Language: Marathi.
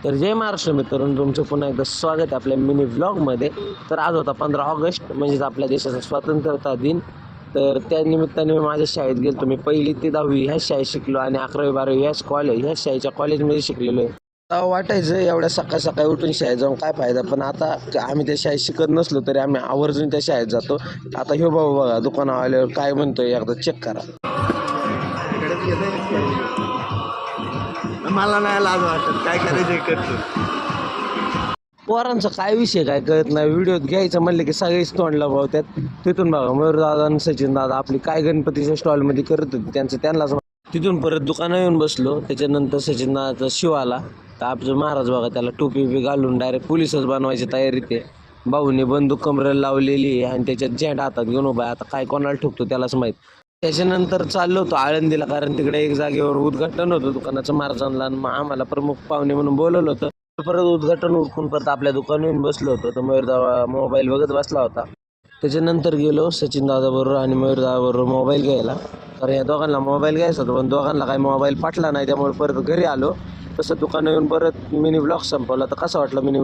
तर जय महाराष्ट्र मित्रांनो, तुमचं पुन्हा एकदा स्वागत आहे आपल्या मिनी व्लॉगमध्ये. तर आज होता 15 ऑगस्ट, म्हणजेच आपल्या देशाचा स्वातंत्र्यता दिन. तर त्या निमित्ताने मी माझ्या शाळेत गेलो. मी 1ली ते 10वी ह्याच शाळेत शिकलो आणि 11वी 12वी ह्याच शाळेच्या कॉलेजमध्ये शिकलेलो आहे. तेव्हा वाटायचं एवढ्या सकाळ सकाळी उठून शाळेत जाऊन काय फायदा, पण आता आम्ही त्या शाळेत शिकत नसलो तरी आम्ही आवर्जून त्या शाळेत जातो. आता ह्यो बाबा बघा दुकानावर आल्यावर काय म्हणतोय एकदा चेक करा. मला नाही लाज वाटत, काय करायचं करतो. पोरांचा काय विषय काय कळत नाही. व्हिडिओ घ्यायचं म्हणलं की सगळेच तोंड लपवतात. तिथून बघा मयूर दादा आणि सचिन दादा आपली काय गणपतीच्या स्टॉलमध्ये करत होते त्यांनाच. तिथून परत दुकानं येऊन बसलो. त्याच्यानंतर सचिन दादाचा शिव आला. तर आपलं महाराज बघा त्याला टोपी घालून डायरेक्ट पोलिसच बनवायची तयारीत आहे. भाऊने बंदूक कमरेला लावलेली आहे आणि त्याच्यात झेंडा हातात घेऊन उभा आहे. आता काय कोणाला ठोकतो त्यालाच माहीत. त्याच्यानंतर चाललो होतो आळंदीला, कारण तिकडे एक जागेवर उद्घाटन होतं दुकानाचं महाराजांना. आम्हाला प्रमुख पाहुणे म्हणून बोलवलं होतं. परत उद्घाटन उरकून परत आपल्या दुकानावर येऊन बसलो होतो. तर मयूरदा मोबाईल बघत बसला होता. त्याच्यानंतर गेलो सचिन दादाबरोबर आणि मयूर दादाबरोबर मोबाईल घ्यायला. तर या दोघांना मोबाईल घ्यायचा होता, पण दोघांना काही मोबाईल पटला नाही. त्यामुळे परत घरी आलो. तसं दुकानावर येऊन परत मिनी ब्लॉग संपवला. तर कसा वाटला मिनी